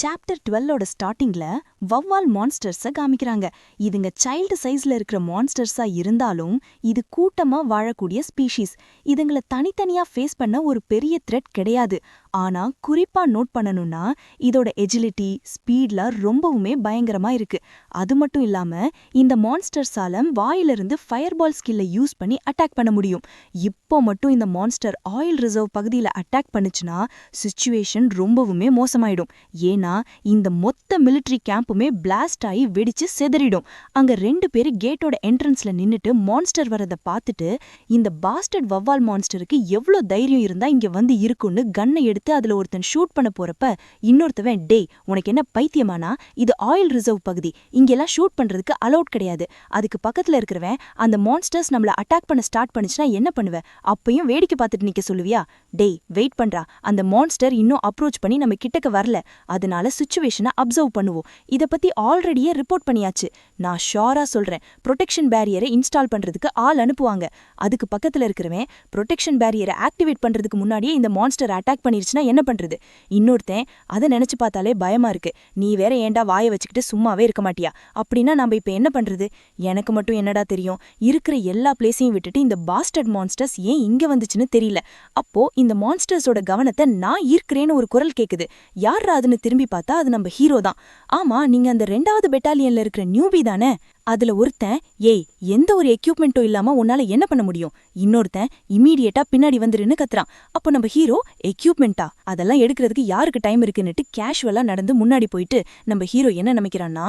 Chapter 12ஓட ஸ்டார்டிங்ல வவ்வால் மான்ஸ்டர்ஸ காமிக்கிறாங்க. இதுங்க சைல்டு சைஸ்ல இருக்கிற மான்ஸ்டர்ஸா இருந்தாலும் இது கூட்டமா வாழக்கூடிய ஸ்பீஷீஸ். இதுங்கள தனித்தனியா ஃபேஸ் பண்ண ஒரு பெரிய த்ரெட் கிடையாது. ஆனா குறிப்பா நோட் பண்ணணும்னா இதோட எஜிலிட்டி, ஸ்பீட்ல ரொம்பவுமே பயங்கரமா இருக்கு. அது மட்டும் இல்லாம இந்த மான்ஸ்டர்ஸால வாயிலிருந்து ஃபயர்பால் ஸ்கில்லை யூஸ் பண்ணி அட்டாக் பண்ண முடியும். இப்போ மட்டும் இந்த மான்ஸ்டர் ஆயில் ரிசர்வ் பகுதியில அட்டாக் பண்ணுச்சுன்னா சிச்சுவேஷன் ரொம்பவுமே மோசமாயிடும். ஏன்னா இந்த மொத்த மிலிட்டரி கேம்புமே பிளாஸ்ட் ஆகி வெடிச்சு செதறிடும். அங்க 2 பேரு கேட்டோட என்ட்ரன்ஸ்ல நின்னுட்டு மான்ஸ்டர் வரத பார்த்துட்டு இந்த பாஸ்டர்ட் வவ்வால் மான்ஸ்டருக்கு எவ்ளோ தைரியம் இருந்தா இங்க வந்து இருக்குன்னு கன்னை எடுத்து அதுல ஒருத்தன் ஷூட் பண்ண போறப்ப இன்னொருத்தவன், டேய் உனக்கு என்ன பைத்தியமானா, இது ஆயில் ரிசர்வ் பகுதி, இங்கெல்லாம் ஷூட் பண்றதுக்கு அலௌட் கிடையாது. அதுக்கு பக்கத்துல இருக்கிறவன், அந்த மான்ஸ்டர்ஸ் நம்மள அட்டாக் பண்ண ஸ்டார்ட் பண்ணுச்சுன்னா என்ன பண்ணுவ, அப்பயும் வேடிக்கை பார்த்துட்டு நிக்க சொல்லுவியா? டேய் வெயிட் பண்றா, அந்த மான்ஸ்டர் இன்னும் அப்ரோச் பண்ணி நம்ம கிட்டக்க வரல, அதனால சிச்சுவேஷனை அப்சர்வ் பண்ணுவோம். இத பத்தி ஆல்ரெடியே ரிப்போர்ட் பண்ணியாச்சு. நான் ஷோரா சொல்றேன், ப்ரொடெக்ஷன் பேரியரை இன்ஸ்டால் பண்றதுக்கு ஆள் அனுப்புவாங்க. அதுக்கு பக்கத்துல இருக்கிறவன் ப்ரொடெக்ஷன் பேரியரை ஆக்டிவேட் பண்றதுக்கு முன்னாடியே இந்த மான்ஸ்டர் அட்டாக் பண்ணிருச்சுன்னா என்ன பண்றது? இன்னொருத்தன், அதை நினைச்சு பார்த்தாலே பயமா இருக்கு, நீ வேற ஏண்டா வாயை வச்சுக்கிட்டு சும்மாவே இருக்க மாட்டியா, அப்படின்னா நாம இப்ப என்ன பண்றது? எனக்கு மட்டும் என்னடா தெரியும், இருக்கிற எல்லா பிளேஸையும் விட்டுட்டு இந்த பாஸ்டர்ட் மான்ஸ்டர்ஸ் ஏன் இங்க வந்துச்சுன்னு தெரியல. அப்போ இந்த மான்ஸ்டர்ஸோட கவனத்தை நான் ஈர்க்கிறேன்னு ஒரு குரல் கேக்குது. யாரா அதுன்னு திரும்பி பார்த்தா அது நம்ம ஹீரோ தான். ஆமா, நீங்க அந்த 2வது பெட்டாலியன்ல இருக்கிற நியூபி தானே? அதுல ஒருத்தன், ஏய் எந்த ஒரு எக்யூப்மெண்ட்டும் இல்லாம உன்னால என்ன பண்ண முடியும்? இன்னொருத்தன் இமீடியட்டா பின்னாடி வந்துருன்னு கத்துறான். அப்போ நம்ம ஹீரோ, எக்யூப்மெண்டா, அதெல்லாம் எடுக்கிறதுக்கு யாருக்கு டைம் இருக்குன்னுட்டு கேஷுவலா நடந்து முன்னாடி போயிட்டு நம்ம ஹீரோ என்ன நினைக்கிறான்னா,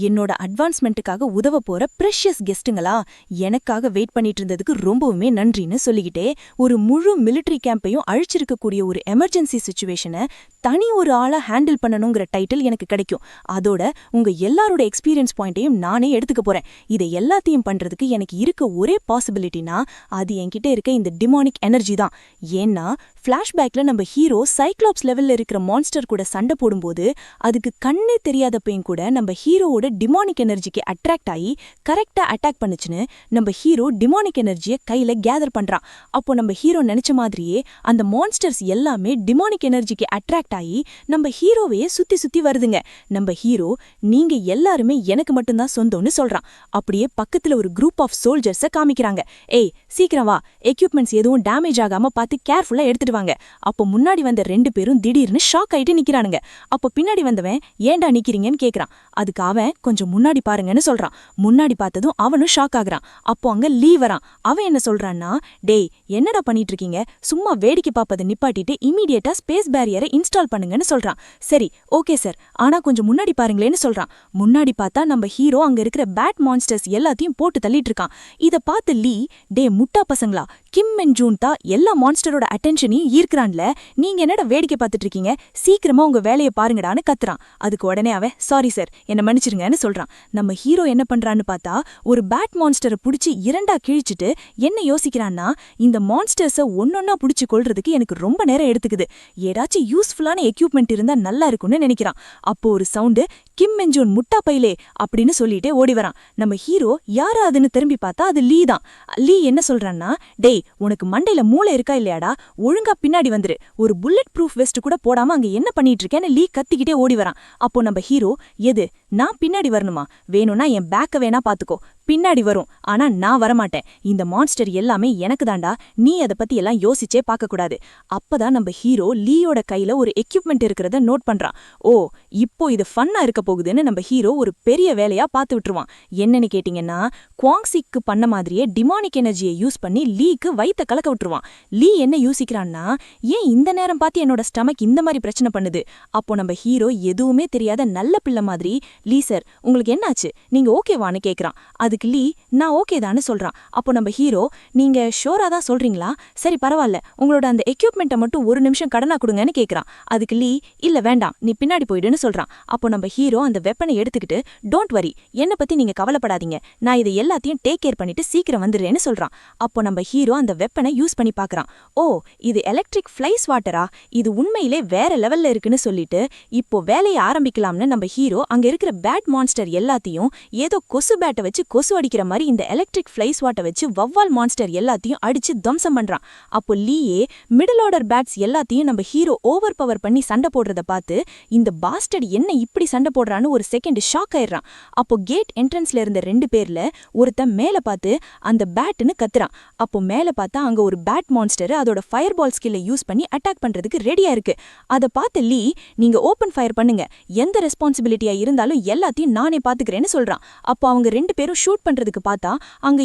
என்னோட அட்வான்ஸ்மெண்ட்டுக்காக உதவ போற ப்ரெஷியஸ் கெஸ்ட்டுங்களா, எனக்காக வெயிட் பண்ணிட்டு இருந்ததுக்கு ரொம்பவுமே நன்றின்னு சொல்லிக்கிட்டே ஒரு முழு மிலிட்டரி கேம்பையும் அழிச்சிருக்கக்கூடிய ஒரு எமர்ஜென்சி சிச்சுவேஷனை தனி ஒரு ஆளா ஹேண்டில் பண்ணணுங்கிற டைட்டில் எனக்கு கிடைக்கும். அதோட உங்க எல்லாரோட எக்ஸ்பீரியன்ஸ் பாயிண்டையும் நானே எடுத்துக்க போறேன். இதை எல்லாத்தையும் பண்றதுக்கு எனக்கு இருக்க ஒரே பாசிபிலிட்டினா அது என்கிட்ட இருக்க இந்த டிமானிக் எனர்ஜி தான். ஏன்னா ஃபிளாஷ்பேக்ல நம்ம ஹீரோ சைக்ளாப்ஸ் லெவல்ல இருக்கிற மான்ஸ்டர் கூட சண்டை போடும்போது அதுக்கு கண்ணே தெரியாதப்பையும் கூட நம்ம ஹீரோவோட டிமானிக் எனர்ஜிக்கு அட்ராக்ட் ஆகி கரெக்டா அட்டாக் பண்ணுச்சுன்னு நம்ம ஹீரோ டிமானிக் எனர்ஜியை கையில கேதர் பண்றான். அப்போ நம்ம ஹீரோ நினைச்ச மாதிரியே அந்த மான்ஸ்டர்ஸ் எல்லாமே டிமானிக் எனர்ஜிக்கு அட்ராக்ட் ஆகி நம்ம ஹீரோவையே சுத்தி சுத்தி வருதுங்க. நம்ம ஹீரோ, நீங்க எல்லாருமே எனக்கு மட்டும்தான் சொந்தம்னு சொல்றான். அப்படியே பக்கத்துல ஒரு குரூப் ஆஃப் சோல்ஜர்ஸை காமிக்கிறாங்க. ஏய் சீக்கிரம் வா, எக்யூப்மெண்ட்ஸ் எதுவும் டேமேஜ் ஆகாம பார்த்து கேர்ஃபுல்லா எடுத்துட்டு வாங்க. அப்போ முன்னாடி வந்த 2 பேரும் திடீர்னு ஷாக் ஆயிட்டு நிக்கிறானுங்க. அப்போ பின்னாடி வந்தவன், ஏண்டா நிக்கிறீங்கன்னு கேக்குறான். அதுக்கு அவன், கொஞ்சம் முன்னாடி பாருங்கன்னு சொல்றான். முன்னாடி பார்த்ததும் அவனும் ஷாக் ஆகுறான். அப்போ அங்க லீ வரான். அவன் என்ன சொல்றான்னா, டேய் என்னடா பண்ணிட்டு இருக்கீங்க, சும்மா வேடிக்கை பார்ப்பதை நிப்பாட்டிட்டு இமீடியட்டா ஸ்பேஸ் பேரியரை இன்ஸ்டால் பண்ணுங்கன்னு சொல்றான். சரி ஓகே சார், ஆனா கொஞ்சம் முன்னாடி பாருங்களேன்னு சொல்றான். முன்னாடி பார்த்தா நம்ம ஹீரோ அங்க இருக்கிற பேட் மான்ஸ்டர்ஸ் எல்லாத்தையும் போட்டு தள்ளிட்டு இருக்கான். இத பார்த்து லீ, டே முட்டா பசங்களா, கிம் அண்ட் ஜூன் தான் எல்லா மான்ஸ்டரோட அட்டென்ஷனையும் ஈர்க்கிறான்ல, நீங்க என்னடா வேடிக்கை பார்த்துட்டு இருக்கீங்க, சீக்கிரமா உங்க வேலையை பாருங்கடான்னு கத்துறான். அதுக்கு உடனே அவன், சாரி சார் என்ன மன்னிச்சிருங்கன்னு சொல்றான். நம்ம ஹீரோ என்ன பண்றான்னு பார்த்தா ஒரு பேட் மான்ஸ்டரை புடிச்சு 2ஆ கிழிச்சிட்டு என்ன யோசிக்கிறான்னா, இந்த மான்ஸ்டர்ஸை ஒன்னொன்னா புடிச்சு கொள்றதுக்கு எனக்கு ரொம்ப நேரம் எடுத்துக்குது, ஏதாச்சும் யூஸ்ஃபுல்லான எக்யூப்மெண்ட் இருந்தா நல்லா இருக்கும்னு நினைக்கிறான். அப்போ ஒரு சவுண்டு, கிம் அண்ட் ஜூன் முட்டா பையிலே அப்படின்னு சொல்லிட்டே ஓடி வரான். நம்ம ஹீரோ யாரா அதுன்னு திரும்பி பார்த்தா அது லீ தான். லீ என்ன சொல்றான்னா, டேய் உனக்கு மண்டையில மூளை இருக்கா இல்லையாடா, ஒழுங்கா பின்னாடி வந்துரு, ஒரு புல்லட் ப்ரூஃப் வெஸ்ட் கூட போடாம அங்க என்ன பண்ணிட்டு இருக்கேன்னு லீ கத்திக்கிட்டே ஓடி வரான். அப்போ நம்ம ஹீரோ, எது நான் பின்னாடி வரணுமா, வேணும்னா என் பேக்க வேணா பாத்துக்கோ, பின்னாடி வரும், ஆனா நான் வரமாட்டேன், இந்த மான்ஸ்டர் எல்லாமே எனக்கு தாண்டா, நீ அதை பத்தி எல்லாம் யோசிச்சே பார்க்க கூடாது. அப்பதான் நம்ம ஹீரோ லீயோட கையில ஒரு எக்யூப்மெண்ட் இருக்கிறத நோட் பண்றான். ஓ இப்போ இது ஃபன்னா இருக்க போகுதுன்னு நம்ம ஹீரோ ஒரு பெரிய வேலையா பார்த்து விட்டுருவான். என்னன்னு கேட்டீங்கன்னா, குவாங்ஸிக்கு பண்ண மாதிரியே டிமானிக் எனர்ஜியை யூஸ் பண்ணி லீக்கு வயித்த கலக்க விட்டுருவான். லீ என்ன யோசிக்கிறான்னா, ஏன் இந்த நேரம் பார்த்து என்னோட ஸ்டமக் இந்த மாதிரி பிரச்சனை பண்ணுது? அப்போ நம்ம ஹீரோ எதுவுமே தெரியாத நல்ல பிள்ளை மாதிரி, லீ சார் உங்களுக்கு என்னாச்சு, நீங்க ஓகேவான்னு கேட்கறான். அதுக்கு லீ, நான் ஓகே தான்னு சொல்றான். அப்போ நம்ம ஹீரோ, நீங்க ஷோரா தான் சொல்றீங்களா, சரி பரவாயில்ல, உங்களோட அந்த எக்யூப்மெண்ட்டை மட்டும் 1 நிமிஷம் கடனா கொடுங்கன்னு கேட்கறான். அதுக்கு லீ, இல்ல வேண்டாம் நீ பின்னாடி போயிடுன்னு சொல்றான். அப்போ நம்ம ஹீரோ அந்த வெப்பனை எடுத்துக்கிட்டு, டோன்ட் வரி, என்ன பத்தி நீங்க கவலைப்படாதீங்க, நான் இதை எல்லாத்தையும் டேக் கேர் பண்ணிட்டு சீக்கிரம் வந்துடுறேன்னு சொல்றான். அப்போ நம்ம ஹீரோ அந்த வெப்பனை யூஸ் பண்ணி பார்க்கறான். ஓ இது எலக்ட்ரிக் ஃப்ளைஸ் வாட்டரா, இது உண்மையிலே வேற லெவல்ல இருக்குன்னு சொல்லிட்டு இப்போ வேலையை ஆரம்பிக்கலாம்னு நம்ம ஹீரோ அங்க இருக்கிற பேட் மான்ஸ்டர் எல்லாத்தையும் ஏதோ கொசு பேட்டை வச்சு கொசு கொசு அடிக்கிற மாதிரி இந்த எலக்ட்ரிக் ஃப்ளை ஸ்வாட்டை வச்சு வவ்வால் மான்ஸ்டர் எல்லாத்தையும் அடிச்சு துவம்சம் பண்றான். அப்போ லீயே மிடில் ஆர்டர் பேட்ஸ் எல்லாத்தையும் நம்ம ஹீரோ ஓவர் பவர் பண்ணி சண்டை போடுறத பார்த்து இந்த பாஸ்டர்ட் என்ன இப்படி சண்டை போடுறான்னு ஒரு செகண்ட் ஷாக் ஆயிடுறான். அப்போ கேட் என்ட்ரன்ஸ்ல இருந்த 2 பேர்ல ஒருத்தன் மேல பார்த்து அந்த பேட்னு கத்துறான். அப்போ மேல பார்த்தா அங்க ஒரு பேட் மான்ஸ்டர் அதோட ஃபயர் பால் ஸ்கில்லை யூஸ் பண்ணி அட்டாக் பண்றதுக்கு ரெடியா இருக்கு. அதை பார்த்து லீ, நீங்க ஓபன் ஃபயர் பண்ணுங்க, எந்த ரெஸ்பான்சிபிலிட்டியா இருந்தாலும் எல்லாத்தையும் நானே பாத்துக்கிறேன்னு சொல்றான். அப்போ அவங்க 2 பேரும் ஷூட் பண்றதுக்கு பார்த்தா அங்க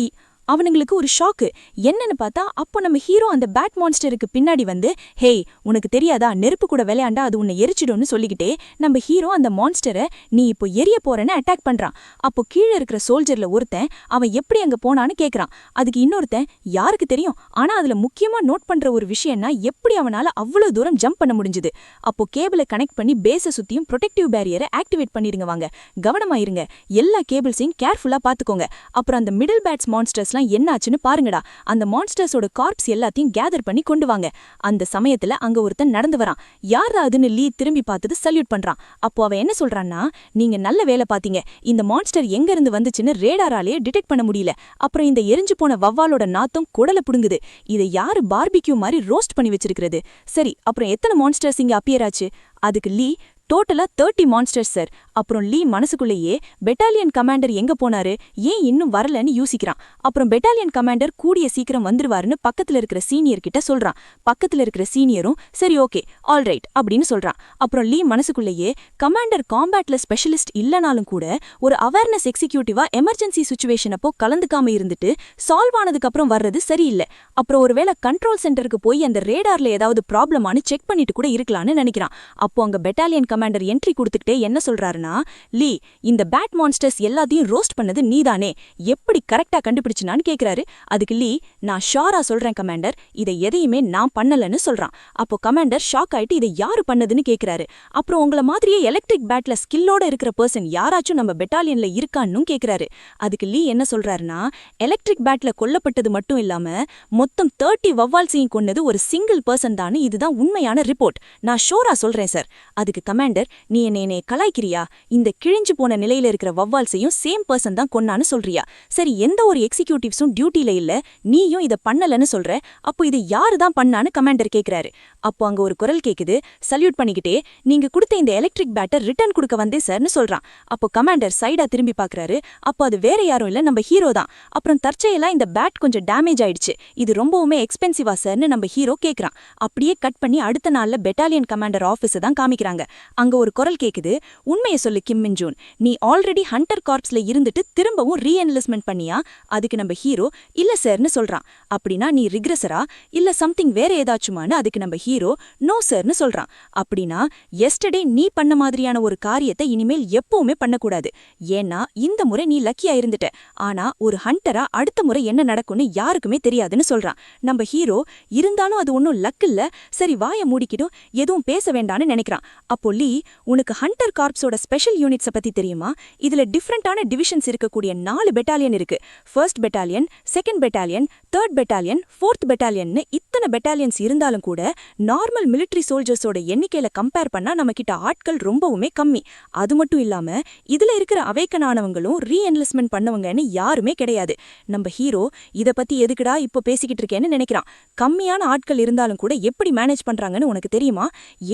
அவனுங்களுக்கு ஒரு ஷாக்கு. என்னன்னு பார்த்தா அப்போ நம்ம ஹீரோ அந்த பேட் மான்ஸ்டருக்கு பின்னாடி வந்து, ஹேய் உனக்கு தெரியாதா, நெருப்பு கூட விளையாண்டா அது உன்னை எரிச்சிடும்னு சொல்லிக்கிட்டே நம்ம ஹீரோ அந்த மான்ஸ்டரை நீ இப்போ எரிய போறேன்னு அட்டாக் பண்றான். அப்போ கீழே இருக்கிற சோல்ஜர்ல ஒருத்தன் அவன் எப்படி அங்க போனான்னு கேக்குறான். அதுக்கு இன்னொருத்தன் யாருக்கு தெரியும், ஆனா அதுல முக்கியமா நோட் பண்ற ஒரு விஷயம்னா எப்படி அவனால அவ்வளவு தூரம் ஜம்ப் பண்ண முடிஞ்சது. அப்போ கேபிளை கனெக்ட் பண்ணி பேஸை சுத்தியும் ப்ரொடெக்டிவ் பேரியரை ஆக்டிவேட் பண்ணிருங்க, வாங்க கவனமா இருங்க, எல்லா கேபிள்ஸையும் கேர்ஃபுல்லா பாத்துக்கோங்க. அப்புறம் அந்த மிடில் பேட்ஸ் மான்ஸ்டர்ஸ் என்னாச்சுன்னு பாருங்கடா, அந்த மான்ஸ்டர்ஸோட கார்ப்ஸ் எல்லாத்தையும் கேதர் பண்ணி கொண்டு வாங்க. அந்த சமயத்துல அங்க ஒருத்தன் நடந்து வரான். யாராதுன்னு லீ திரும்பி பார்த்தது சல்யூட் பண்றான். அப்போ அவன் என்ன சொல்றான்னா, நீங்க நல்ல வேலை பாத்தீங்க, இந்த மான்ஸ்டர் எங்க இருந்து வந்துச்சுன்னு ரேடாராலே டிடெக்ட் பண்ண முடியல. அப்புறம் இந்த எரிஞ்சு போன வவ்வாலோட நாத்தம் குடல புடுங்குது, இதை யாரு பார்பிக்யூ மாதிரி ரோஸ்ட் பண்ணி வச்சிருக்கிறது. சரி, அப்புறம் எத்தனை மான்ஸ்டர்ஸ் இங்க அப்பியர் ஆச்சு? அதுக்கு லீ, டோட்டலா 30 மான்ஸ்டர்ஸ் சார். அப்புறம் லீ மனசுக்குள்ளேயே பெட்டாலியன் கமாண்டர் எங்க போனாரு, ஏன் இன்னும் வரலன்னு யோசிக்கிறான். அப்புறம் பெட்டாலியன் கமாண்டர் கூடிய சீக்கிரம் வந்துருவாருன்னு பக்கத்துல இருக்கிற சீனியர் கிட்ட சொல்றான். பக்கத்துல இருக்கிற சீனியரும் சரி ஓகே ஆல்ரைட் அப்படின்னு சொல்றான். அப்புறம் லீ மனசுக்குள்ளேயே கமாண்டர் காம்பேட்ல ஸ்பெஷலிஸ்ட் இல்லனாலும் கூட ஒரு அவேர்னஸ் எக்ஸிக்யூட்டிவா எமர்ஜென்சி சுச்சுவேஷன் அப்போ கலந்துக்காம இருந்துட்டு சால்வ் ஆனதுக்கு அப்புறம் வர்றது சரியில்லை. அப்புறம் ஒருவேளை கண்ட்ரோல் சென்டருக்கு போய் அந்த ரேடார்ல ஏதாவது ப்ராப்ளமானு செக் பண்ணிட்டு கூட இருக்கலாம்னு நினைக்கிறான். அப்போ அங்க பெட்டாலியன் கமாண்டர் என்ட்ரி கொடுத்துக்கிட்டே என்ன சொல்றாருன்னா, லீ இந்த பேட் மான்ஸ்டர்ஸ் எல்லாத்தையும் ரோஸ்ட் பண்ணது நீதானே, எப்படி கரெக்டா கண்டுபிடிச்சுனான்னு கேக்குறாரு. அதுக்கு லீ, நான் ஷாரா சொல்றேன் கமாண்டர், இதை எதையுமே நான் பண்ணலன்னு சொல்றான். அப்போ கமாண்டர் ஷாக் ஆயிட்டு இதை யாரு பண்ணதுன்னு கேக்குறாரு. அப்புறம் உங்கள மாதிரியே எலக்ட்ரிக் பேட்ல ஸ்கில்லோட இருக்கிற பர்சன் யாராச்சும் நம்ம பெட்டாலியன்ல இருக்கான்னு கேக்குறாரு. அதுக்கு லீ என்ன சொல்றாருன்னா, எலக்ட்ரிக் பேட்ல கொல்லப்பட்டது மட்டும் இல்லாம மொத்தம் 30 வவ்வால்ஸையும் கொன்னது ஒரு சிங்கிள் பர்சன் தான், இதுதான் உண்மையான ரிப்போர்ட், நான் ஷோரா சொல்றேன் சார். அதுக்கு கமாண்டர், நீ என்னை கலாய்க்கிறியா, இந்த கிழிஞ்சு போன நிலையில இருக்கிற வவ்வால்ஸையும் சேம் பர்சன் தான் கொன்னான்னு சொல்றியா? சரி, எந்த ஒரு எக்ஸிக்யூட்டிவ்ஸும் டியூட்டில இல்ல, நீயும் இதை பண்ணலன்னு சொல்ற, அப்போ இது யாரு தான் பண்ணான்னு கமாண்டர் கேக்குறாரு. அப்போ அங்க ஒரு குரல் கேக்குது, சல்யூட் பண்ணிக்கிட்டே, நீங்க கொடுத்த இந்த எலக்ட்ரிக் பேட்டை ரிட்டர்ன் கொடுக்க வந்தே சார்னு சொல்றான். அப்போ கமாண்டர் சைடா திரும்பி பாக்குறாரு. அப்போ அது வேற யாரும் இல்ல, நம்ம ஹீரோ தான். அப்புறம் தற்செயலா இந்த பேட் கொஞ்சம் டேமேஜ் ஆயிடுச்சு, இது ரொம்பவுமே எக்ஸ்பென்சிவா சார்னு நம்ம ஹீரோ கேக்குறான். அப்படியே கட் பண்ணி அடுத்த நாள்ல பெட்டாலியன் கமாண்டர் ஆபீஸ் தான் காமிக்கிறாங்க. அங்க ஒரு குரல் கேக்குது, உண்மையை சொல்லு கிம் மின் ஜூன், நீ ஆல்ரெடி ஹண்டர் கார்ப்ஸ்ல இருந்துட்டு திரும்பவும் ரீஎன்லிஸ்ட்மெண்ட் பண்ணியா? அதுக்கு நம்ம ஹீரோ இல்ல சார்னு சொல்றான். அப்படின்னா நீ ரிக்ரெசரா இல்ல சம்திங் வேற ஏதாச்சுமான்னு அதுக்கு நம்ம ஹீரோ நோ சார்னு சொல்றான். அப்படின்னா எஸ்டர்டே நீ பண்ண மாதிரியான ஒரு காரியத்தை இனிமேல் எப்பவுமே பண்ணக்கூடாது, ஏன்னா இந்த முறை நீ லக்கியா இருந்துட்ட, ஆனா ஒரு ஹண்டரா அடுத்த முறை என்ன நடக்கும்னு யாருக்குமே தெரியாதுன்னு சொல்றான். நம்ம ஹீரோ இருந்தாலும் அது ஒன்னும் லக் இல்ல, சரி வாய மூடிக்கிடும் எதுவும் பேச வேண்டான்னு நினைக்கிறான். அப்போ லீ, உனக்கு ஹண்டர் கார்ப்ஸோட ஸ்பெஷல் யூனிட்ஸை பத்தி தெரியுமா? இதுல டிஃப்ரெண்டான டிவிஷன்ஸ் இருக்கக்கூடிய 4 பெட்டாலியன் இருக்கு. First battalion, second battalion, third battalion, fourth பெட்டாலியன்னு இத்தனை பெட்டாலியன்ஸ் இருந்தாலும் கூட நார்மல் மிலிட்டரி சோல்ஜர்ஸோட எண்ணிக்கையில கம்பேர் பண்ணா நம்ம கிட்ட ஆட்கள் ரொம்பவுமே கம்மி. அது மட்டும் இல்லாம இதுல இருக்கிற அவேக்கன் ஆனவங்களும் ரீஎன்லிஸ்ட்மெண்ட் பண்ணவங்கன்னு யாருமே கிடையாது. நம்ம ஹீரோ இத பத்தி எதுக்குடா இப்போ பேசிக்கிட்டு இருக்கேன்னு நினைக்கிறான். கம்மியான ஆட்கள் இருந்தாலும் கூட எப்படி மேனேஜ் பண்றாங்கன்னு உனக்கு தெரியுமா?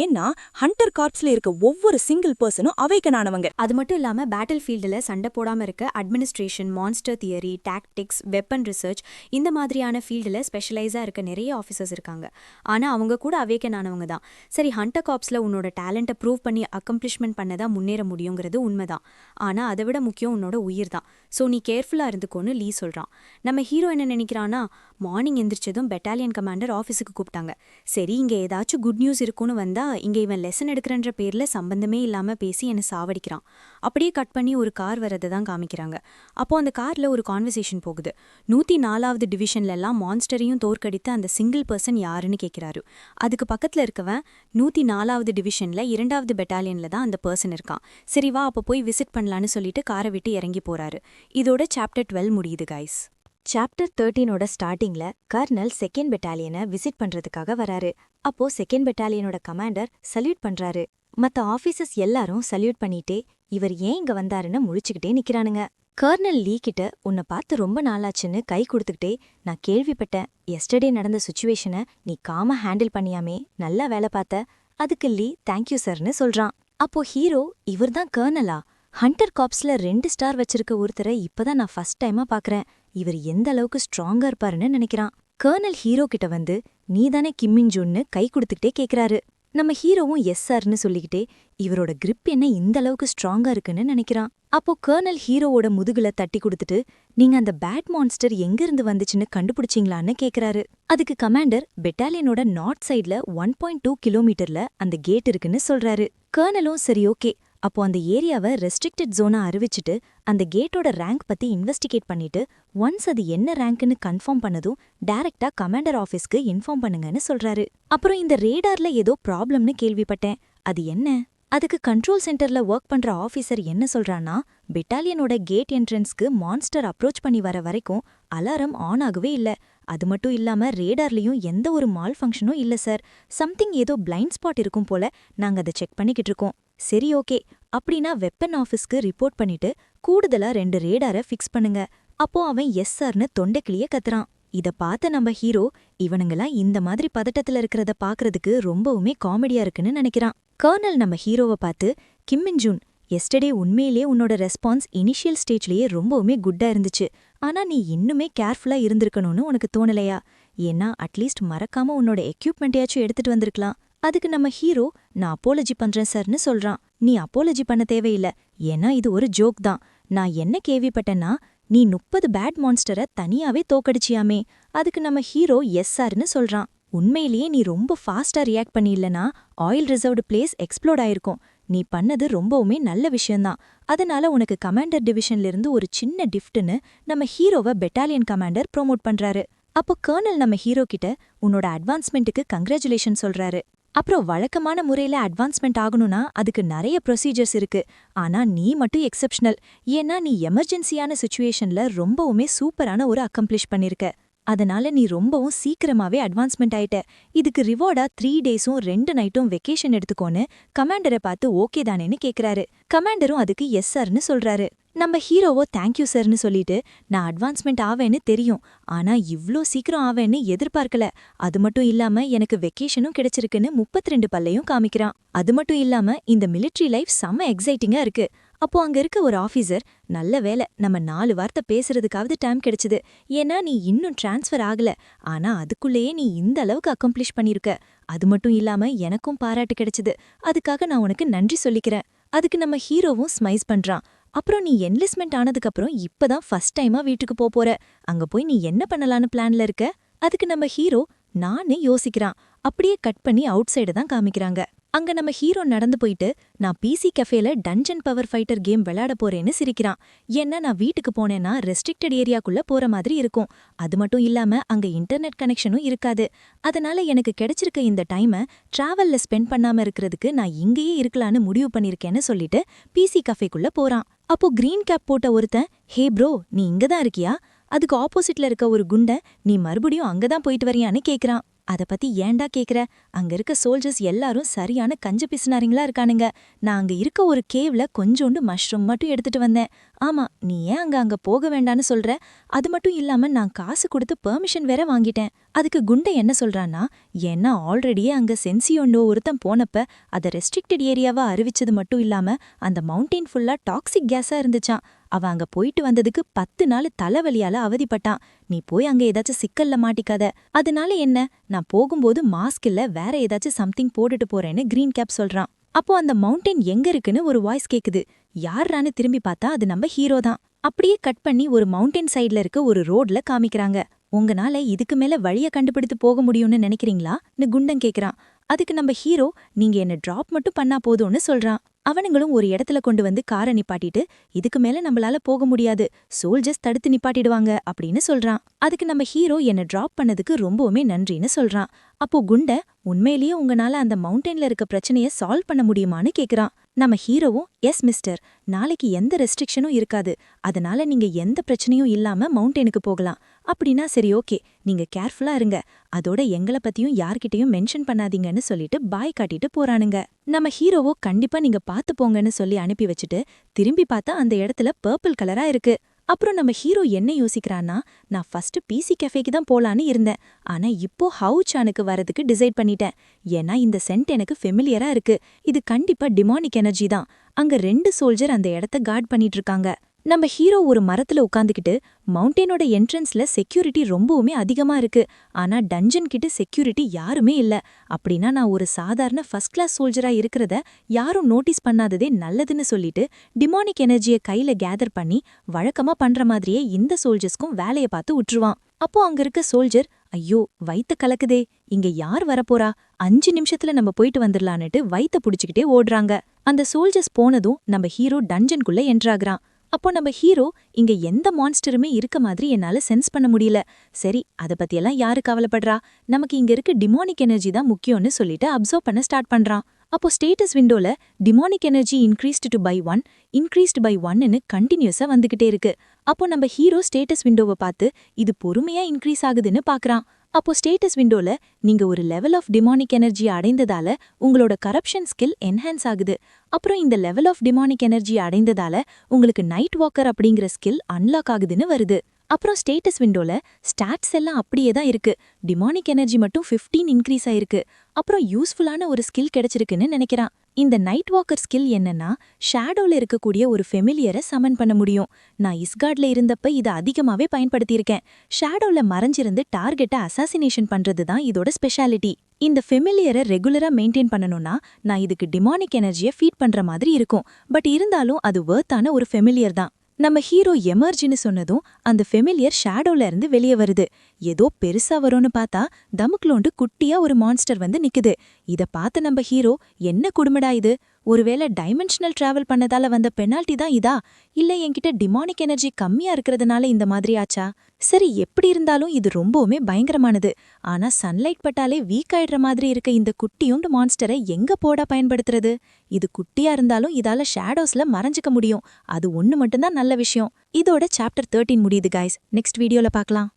ஏன்னா ஹண்டர் கார்ப்ஸ்ல இருக்க ஒவ்வொரு சிங்கிள் பர்சனும் அவேக்கன் ஆனவங்க. அது மட்டும் இல்லாம பேட்டில் ஃபீல்டில் சண்டை போடாம இருக்க administration, monster theory, tactics, weapon research இந்த மாதிரியான ஃபீல்டில் ஸ்பெஷலைஸா இருக்க நிறைய ஆஃபீஸர்ஸ் இருக்காங்க. ஆனா அவங்க கூட அவேக்கன் ஆனவங்க தான். சரி, ஹண்டர் கார்ப்ஸ்ல உன்னோட டேலண்ட்டை ப்ரூவ் பண்ணி அக்கம்ப்ளிஷ்மெண்ட் பண்ணதான் முன்னேற முடியுங்கிறது உண்மைதான். ஆனா அதை விட முக்கியம் உன்னோட உயிர் தான். ஸோ நீ கேர்ஃபுல்லா இருந்துக்கோன்னு லீ சொல்றான். நம்ம ஹீரோ என்ன நினைக்கிறான்னா, மார்னிங் எந்திரிச்சதும் பெட்டாலியன் கமாண்டர் ஆஃபீஸுக்கு கூப்பிட்டாங்க. சரி, இங்க ஏதாச்சும் குட் நியூஸ் இருக்குன்னு வந்தா இங்க இவன் லெசன் எடுக்கிறன்ற பேர்ல சம்பந்தமே இல்லாம பேசி என்னை சாவடிக்கிறான். அப்படியே கட் பண்ணி ஒரு கார் வரதை தான் காமிக்கிறாங்க. அப்போ அந்த கார்ல ஒரு கான்வர்சேஷன் போகுது. 104வது டிவிஷன்ல எல்லாம் மான்ஸ்டரையும் தோற்கடித்து அந்த சிங்கிள் பர்சன் யாருன்னு கேட்கிறாரு. அதுக்கு பக்கத்துல இருக்கவன் 104வது டிவிஷன்ல 2வது பெட்டாலியன்ல தான் அந்த பர்சன் இருக்கான். சரி வா அப்போ போய் விசிட் பண்ணலான்னு சொல்லிட்டு காரை விட்டு இறங்கி போறாரு. இதோட சாப்டர் 12 முடியுது கைஸ். சாப்டர் 13ஓட ஸ்டார்டிங்ல கர்னல் செகண்ட் பெட்டாலியனை விசிட் பண்றதுக்காக வராரு. அப்போ செகண்ட் பெட்டாலியனோட கமாண்டர் சல்யூட் பண்றாரு. மத்த ஆபீசர்ஸ் எல்லாரும் சல்யூட் பண்ணிட்டே இவர் ஏன் இங்க வந்தாருன்னு முழிச்சுக்கிட்டே நிக்கிறானுங்க. கர்னல் லீ கிட்ட உன்னை பார்த்து ரொம்ப நாளாச்சுன்னு கை கொடுத்துக்கிட்டே நான் கேள்விப்பட்டேன் எஸ்டர்டே நடந்த சுச்சுவேஷனை நீ காமா ஹேண்டில் பண்ணியாமே நல்லா வேலை பார்த்த அதுக்கு லீ தேங்க்யூ சார்னு சொல்றான். அப்போ ஹீரோ இவர்தான் கர்னலா? ஹண்டர் காப்ஸ்ல 2 ஸ்டார் வச்சிருக்க ஒருத்தரை இப்பதான் நான் ஃபர்ஸ்ட் டைமா பாக்குறேன். இவர் எந்த அளவுக்கு ஸ்ட்ராங்கா இருப்பாருன்னு நினைக்கிறான். கர்னல் ஹீரோ கிட்ட வந்து நீதானே கிம்மின்ஜூன்னு கை கொடுத்துக்கிட்டே கேக்குறாரு. நம்ம ஹீரோவும் எஸ் சார்னு சொல்லிக்கிட்டே இவரோட கிரிப் என்ன இந்த அளவுக்கு ஸ்ட்ராங்கா இருக்குன்னு நினைக்கிறான். அப்போ கர்னல் ஹீரோவோட முதுகுல தட்டி கொடுத்துட்டு நீங்க அந்த பேட் மான்ஸ்டர் எங்கிருந்து வந்துச்சுன்னு கண்டுபிடிச்சிங்களான்னு கேக்குறாரு. அதுக்கு கமாண்டர் பெட்டாலியனோட நார்த் சைட்ல 1.2 கிலோமீட்டர்ல அந்த கேட் இருக்குன்னு சொல்றாரு. கர்னலும் சரி ஓகே, அப்போ அந்த ஏரியாவை ரெஸ்ட்ரிக்டட் ஜோனா அறிவிச்சிட்டு அந்த கேட்டோட ரேங்க் பத்தி இன்வெஸ்டிகேட் பண்ணிட்டு ஒன்ஸ் அது என்ன ரேங்க்னு கன்ஃபார்ம் பண்ணதும் டைரக்டா கமாண்டர் ஆஃபீஸ்க்கு இன்ஃபார்ம் பண்ணுங்கன்னு சொல்றாரு. அப்புறம் இந்த ரேடார்ல ஏதோ ப்ராப்ளம்னு கேள்விப்பட்டேன், அது என்ன? அதுக்கு கண்ட்ரோல் சென்டர்ல ஒர்க் பண்ற ஆஃபீஸர் என்ன சொல்றான்னா பெட்டாலியனோட கேட் என்ட்ரன்ஸ்க்கு மான்ஸ்டர் அப்ரோச் பண்ணி வர வரைக்கும் அலாரம் ஆன் ஆகவே இல்ல. அது மட்டும் இல்லாம ரேடார்லயும் எந்த ஒரு மால் ஃபங்க்ஷனும் இல்ல சார். சம்திங் ஏதோ பிளைண்ட் ஸ்பாட் இருக்கும் போல, நாங்க அதை செக் பண்ணிக்கிட்டு இருக்கோம். சரி ஓகே, அப்படின்னா வெப்பன் ஆஃபீஸ்க்கு ரிப்போர்ட் பண்ணிட்டு கூடுதலா 2 ரேடாரை ஃபிக்ஸ் பண்ணுங்க. அப்போ அவன் எஸ் சார்னு தொண்டைக்கிளிய கத்துறான். இத பார்த்த நம்ம ஹீரோ இவனுங்கெல்லாம் இந்த மாதிரி பதட்டத்துல இருக்கிறத பாக்குறதுக்கு ரொம்பவுமே காமெடியா இருக்குன்னு நினைக்கிறான். கர்னல் நம்ம ஹீரோவை பார்த்து கிம்மின்ஜூன் எஸ்டர்டே உண்மையிலே உன்னோட ரெஸ்பான்ஸ் இனிஷியல் ஸ்டேஜ்லயே ரொம்பவுமே குட்டா இருந்துச்சு. ஆனா நீ இன்னுமே கேர்ஃபுல்லா இருந்திருக்கணும்னு உனக்கு தோணலையா? ஏன்னா அட்லீஸ்ட் மறக்காம உன்னோட எக்யூப்மெண்ட்டையாச்சும் எடுத்துட்டு வந்திருக்கலாம். அதுக்கு நம்ம ஹீரோ நான் அப்பாலஜி பண்றேன் சார்னு சொல்றான். நீ அப்பாலஜி பண்ண தேவையில்ல, ஏன்னா இது ஒரு ஜோக் தான். நான் என்ன கேள்விப்பட்டேன்னா நீ 30 பேட் மான்ஸ்டரை தனியாவே தோக்கடிச்சியாமே. அதுக்கு நம்ம ஹீரோ எஸ் சார்னு சொல்றான். உண்மையிலேயே நீ ரொம்ப ஃபாஸ்டா ரியாக்ட் பண்ணியில்லனா ஆயில் ரிசர்வ்டு பிளேஸ் எக்ஸ்ப்ளோட் ஆயிருக்கும். நீ பண்ணது ரொம்பவுமே நல்ல விஷயம்தான். அதனால உனக்கு கமாண்டர் டிவிஷன்ல இருந்து ஒரு சின்ன டிஃப்ட்னு நம்ம ஹீரோவை பெட்டாலியன் கமாண்டர் ப்ரோமோட் பண்றாரு. அப்போ கர்னல் நம்ம ஹீரோ கிட்ட உன்னோட அட்வான்ஸ்மெண்ட்டுக்கு கங்க்ராச்சுலேஷன் சொல்றாரு. அப்புறம் வழக்கமான முறையில அட்வான்ஸ்மெண்ட் ஆகணும்னா அதுக்கு நிறைய ப்ரொசீஜர்ஸ் இருக்கு. ஆனா நீ மட்டும் எக்ஸெப்ஷனல். ஏன்னா நீ எமர்ஜென்சியான சிச்சுவேஷன்ல ரொம்பவுமே சூப்பரான ஒரு அக்கம்ப்ளிஷ் பண்ணிருக்க. அதனால நீ ரொம்பவும் சீக்கிரமாவே அட்வான்ஸ்மெண்ட் ஆயிட்ட. இதுக்கு ரிவார்டா 3 டேஸும் 2 நைட்டும் வெக்கேஷன் எடுத்துக்கோன்னு கமாண்டரை பார்த்து ஓகே தானேன்னு கேக்குறாரு. கமாண்டரும் அதுக்கு எஸ் சார்னு சொல்றாரு. நம்ம ஹீரோவோ தேங்க்யூ சார்னு சொல்லிட்டு நான் அட்வான்ஸ்மெண்ட் ஆவேன்னு தெரியும், ஆனா இவ்ளோ சீக்கிரம் ஆவேன்னு எதிர்பார்க்கல. அது மட்டும் இல்லாம எனக்கு வெக்கேஷனும் கிடைச்சிருக்குன்னு 32 பல்லையும் காமிக்கிறான். அது மட்டும் இல்லாம இந்த மிலிட்ரி லைஃப் செம்ம எக்ஸைட்டிங்கா இருக்கு. அப்போ அங்க இருக்க ஒரு ஆஃபீஸர் நல்ல வேலை நம்ம 4 வார்த்தை பேசுறதுக்காவது டைம் கிடைச்சது. ஏன்னா நீ இன்னும் டிரான்ஸ்ஃபர் ஆகல, ஆனா அதுக்குள்ளேயே நீ இந்த அளவுக்கு அக்கம்ப்ளிஷ் பண்ணிருக்க. அது மட்டும் இல்லாம எனக்கும் பாராட்டு கிடைச்சது. அதுக்காக நான் உனக்கு நன்றி சொல்லிக்கிறேன். அதுக்கு நம்ம ஹீரோவும் ஸ்மைஸ் பண்றான். அப்புறம் நீ என்லிஸ்ட்மெண்ட் ஆனதுக்கப்புறம் இப்பதான் ஃபர்ஸ்ட் டைமா வீட்டுக்கு போற. அங்க போய் நீ என்ன பண்ணலான்னு பிளான்ல இருக்க? அதுக்கு நம்ம ஹீரோ நானே யோசிக்கிறான். அப்படியே கட் பண்ணி அவுட் சைடு தான் காமிக்கிறாங்க. அங்க நம்ம ஹீரோ நடந்து போயிட்டு நான் பிசி கஃபேல டஞ்சன் பவர் ஃபைட்டர் கேம் விளையாட போறேன்னு சிரிக்கிறான். ஏன்னா நான் வீட்டுக்கு போனேன்னா ரெஸ்ட்ரிக்டட் ஏரியாக்குள்ள போற மாதிரி இருக்கும். அது மட்டும் இல்லாம அங்க இன்டர்நெட் கனெக்ஷனும் இருக்காது. அதனால எனக்கு கிடைச்சிருக்க இந்த டைமை டிராவல்ல ஸ்பெண்ட் பண்ணாம இருக்கிறதுக்கு நான் இங்கேயே இருக்கலான்னு முடிவு பண்ணிருக்கேன்னு சொல்லிட்டு பிசி கஃபேக்குள்ள போறான். அப்போ கிரீன் கேப் போட்ட ஒருத்தன் ஹே ப்ரோ நீ இங்கதான் இருக்கியா? அதுக்கு ஆப்போசிட்ல இருக்க ஒரு குண்ட நீ மறுபடியும் அங்கதான் போயிட்டு வரியான்னு கேக்குறான். அத பத்தி ஏன்டா கேக்குற? அங்க இருக்க சோல்ஜர்ஸ் எல்லாரும் சரியான கஞ்ச பிசுனாரிங்களா இருக்கானுங்க. நான் அங்க இருக்க ஒரு கேவ்ல கொஞ்சோண்டு மஷ்ரூம் மட்டும் எடுத்துட்டு வந்தேன். ஆமா, நீ ஏன் அங்க போக வேண்டான்னு சொல்ற? அது மட்டும் இல்லாம நான் காசு கொடுத்து பெர்மிஷன் வேற வாங்கிட்டேன். அதுக்கு குண்டை என்ன சொல்றான்னா, ஏன்னா ஆல்ரெடியே அங்க சென்சியோண்டோ ஒருத்தன் போனப்ப அத ரெஸ்ட்ரிக்டட் ஏரியாவா அறிவிச்சது மட்டும் இல்லாம அந்த மவுண்டெயின் ஃபுல்லா டாக்ஸிக் கேஸா இருந்துச்சான். அவன் அங்க போயிட்டு வந்ததுக்கு 10 நாள் தலைவலியால அவதிப்பட்டான். நீ போய் அங்க ஏதாச்சும் சிக்கல்ல மாட்டிக்காத. அதனால என்ன, நான் போகும்போது மாஸ்க் இல்ல வேற ஏதாச்சும் சம்திங் போட்டுட்டு போறேன்னு கிரீன் கேப் சொல்றான். அப்போ அந்த மவுண்டன் எங்க இருக்குன்னு ஒரு வாய்ஸ் கேக்குது. யார்ரான்னு திரும்பி பார்த்தா அது நம்ம ஹீரோ தான். அப்படியே கட் பண்ணி ஒரு மவுண்டன் சைட்ல இருக்க ஒரு ரோட்ல காமிக்கிறாங்க. உங்கனால இதுக்கு மேல வழிய கண்டுபிடித்து போக முடியும்னு நினைக்கிறீங்களா?ன்னு குண்டன் கேக்குறான். அதுக்கு நம்ம ஹீரோ நீங்க என்ன டிராப் மட்டும் பண்ணா போதும்னு சொல்றான். அவனுங்களும் ஒரு இடத்துல கொண்டு வந்து காரை நிப்பாட்டிட்டு இதுக்கு மேல நம்மளால போக முடியாது, சோல்ஜர்ஸ் தடுத்து நிப்பாட்டிடுவாங்க அப்படின்னு சொல்றான். அதுக்கு நம்ம ஹீரோ என்ன டிராப் பண்ணதுக்கு ரொம்பவுமே நன்றின்னு சொல்றான். அப்போ குண்ட உண்மையிலேயே உங்கனால அந்த மவுண்டன்ல இருக்க பிரச்சனைய சால்வ் பண்ண முடியுமான்னு கேக்குறான். நம்ம ஹீரோவும் எஸ் மிஸ்டர், நாளைக்கு எந்த ரெஸ்ட்ரிக்ஷனும் இருக்காது, அதனால நீங்க எந்த பிரச்சனையும் இல்லாம மவுண்டனுக்கு போகலாம். அப்படின்னா சரி ஓகே, நீங்க கேர்ஃபுல்லா இருங்க, அதோட எங்கள பத்தியும் யார்கிட்டயும் மென்ஷன் பண்ணாதீங்கன்னு சொல்லிட்டு பாய் காட்டிட்டு போறானுங்க. நம்ம ஹீரோவோ கண்டிப்பா நீங்க பாத்து போங்கன்னு சொல்லி அனுப்பி வச்சுட்டு திரும்பி பார்த்தா அந்த இடத்துல பர்பிள் கலரா இருக்கு. அப்புறம் நம்ம ஹீரோ என்ன யோசிக்கிறான்னா, நான் ஃபர்ஸ்ட் பிசி கஃபேக்கு தான் போலான்னு இருந்தேன், ஆனா இப்போ ஹவுச்சானுக்கு வரதுக்கு டிசைட் பண்ணிட்டேன். ஏன்னா இந்த சென்ட் எனக்கு ஃபெமிலியரா இருக்கு, இது கண்டிப்பா டிமானிக் எனர்ஜி தான். அங்க 2 சோல்ஜர் அந்த இடத்த கார்ட் பண்ணிட்டு இருக்காங்க. நம்ம ஹீரோ ஒரு மரத்துல உட்காந்துக்கிட்டு, மவுண்டேனோட என்ட்ரன்ஸ்ல செக்யூரிட்டி ரொம்பவுமே அதிகமா இருக்கு, ஆனா டஞ்சன் கிட்ட செக்யூரிட்டி யாருமே இல்ல. அப்படின்னா நான் ஒரு சாதாரண ஃபர்ஸ்ட் கிளாஸ் சோல்ஜரா இருக்கிறத யாரும் நோட்டீஸ் பண்ணாததே நல்லதுன்னு சொல்லிட்டு டிமானிக் எனர்ஜியை கையில கேதர் பண்ணி வழக்கமா பண்ற மாதிரியே இந்த சோல்ஜர்ஸ்க்கும் வேலைய பார்த்து விட்டுருவான். அப்போ அங்க இருக்க சோல்ஜர், ஐயோ வயித்த கலக்குதே, இங்க யார் வரப்போறா, 5 நிமிஷத்துல நம்ம போயிட்டு வந்துடலான்னுட்டு வயித்த புடிச்சுக்கிட்டே ஓடுறாங்க. அந்த சோல்ஜர்ஸ் போனதும் நம்ம ஹீரோ டஞ்சனுக்குள்ள என்ட்ராகிறான். அப்போ நம்ம ஹீரோ, இங்க எந்த மான்ஸ்டருமே இருக்க மாதிரி என்னால சென்ஸ் பண்ண முடியல, சரி அத பத்தியெல்லாம் யாரு கவலைப்படுறா, நமக்கு இங்க இருக்க டிமானிக் எனர்ஜி தான் முக்கியம்னு சொல்லிட்டு அப்சர்வ் பண்ண ஸ்டார்ட் பண்றான். அப்போ ஸ்டேட்டஸ் விண்டோல demonic energy increased to by 1, increased by 1ன்னு கண்டினியூஸா வந்துகிட்டே இருக்கு. அப்போ நம்ம ஹீரோ ஸ்டேட்டஸ் விண்டோவை பார்த்து இது பொறுமையா இன்க்ரீஸ் ஆகுதுன்னு பாக்குறான். அப்போ ஸ்டேட்டஸ் விண்டோல நீங்க ஒரு லெவல் ஆஃப் டிமானிக் எனர்ஜி அடைந்ததால உங்களோட கரப்ஷன் ஸ்கில் என்ஹான்ஸ் ஆகுது, அப்புறம் இந்த லெவல் ஆஃப் டிமானிக் எனர்ஜி அடைந்ததால உங்களுக்கு நைட் வாக்கர் அப்படிங்கிற ஸ்கில் அன்லாக் ஆகுதுன்னு வருது. அப்புறம் ஸ்டேட்டஸ் விண்டோல ஸ்டாட்ஸ் எல்லாம் அப்படியே தான் இருக்கு, டிமானிக் எனர்ஜி மட்டும் 15 இன்க்ரீஸ் ஆயிருக்கு. அப்புறம் யூஸ்ஃபுல்லான ஒரு ஸ்கில் கிடைச்சிருக்குன்னு நினைக்கிறான். இந்த நைட் வாக்கர் ஸ்கில் என்னன்னா, ஷேடோல இருக்கக்கூடிய ஒரு ஃபெமிலியரை சமன் பண்ண முடியும். நான் இஸ்கார்ட்ல இருந்தப்ப இதை அதிகமாவே பயன்படுத்தியிருக்கேன். ஷேடோல மறைஞ்சிருந்து டார்கெட்டை அசாசினேஷன் பண்றது தான் இதோட ஸ்பெஷாலிட்டி. இந்த ஃபெமிலியரை ரெகுலரா மெயின்டைன் பண்ணணும்னா நான் இதுக்கு டிமானிக் எனர்ஜியை ஃபீட் பண்ற மாதிரி இருக்கும். பட் இருந்தாலும் அது வர்த்தான ஒரு ஃபெமிலியர் தான். நம்ம ஹீரோ எமர்ஜின்னு சொன்னதும் அந்த ஃபெமிலியர் ஷேடோல இருந்து வெளியே வருது. ஏதோ பெருசா வரும்னு பார்த்தா தமுக்லோண்டு குட்டியா ஒரு மான்ஸ்டர் வந்து நிக்குது. இத பார்த்து நம்ம ஹீரோ, என்ன குடுமடா இது, ஒருவேளை டைமென்ஷனல் டிராவல் பண்ணதால வந்த பெனால்ட்டி தான் இதா, இல்ல என்கிட்ட டிமானிக் எனர்ஜி கம்மியா இருக்கிறதுனால இந்த மாதிரி ஆச்சா? சரி எப்படி இருந்தாலும் இது ரொம்பவுமே பயங்கரமானது. ஆனா சன்லைட் பட்டாலே வீக் ஆயிடுற மாதிரி இருக்க இந்த குட்டியோண்டு மான்ஸ்டரை எங்க போடா பயன்படுத்துறது? இது குட்டியா இருந்தாலும் இதால ஷேடோஸ்ல மறைஞ்சிக்க முடியும், அது ஒண்ணு மட்டும்தான் நல்ல விஷயம். இதோட சாப்டர் 13 முடியுது கைஸ். நெக்ஸ்ட் வீடியோல பார்க்கலாம்.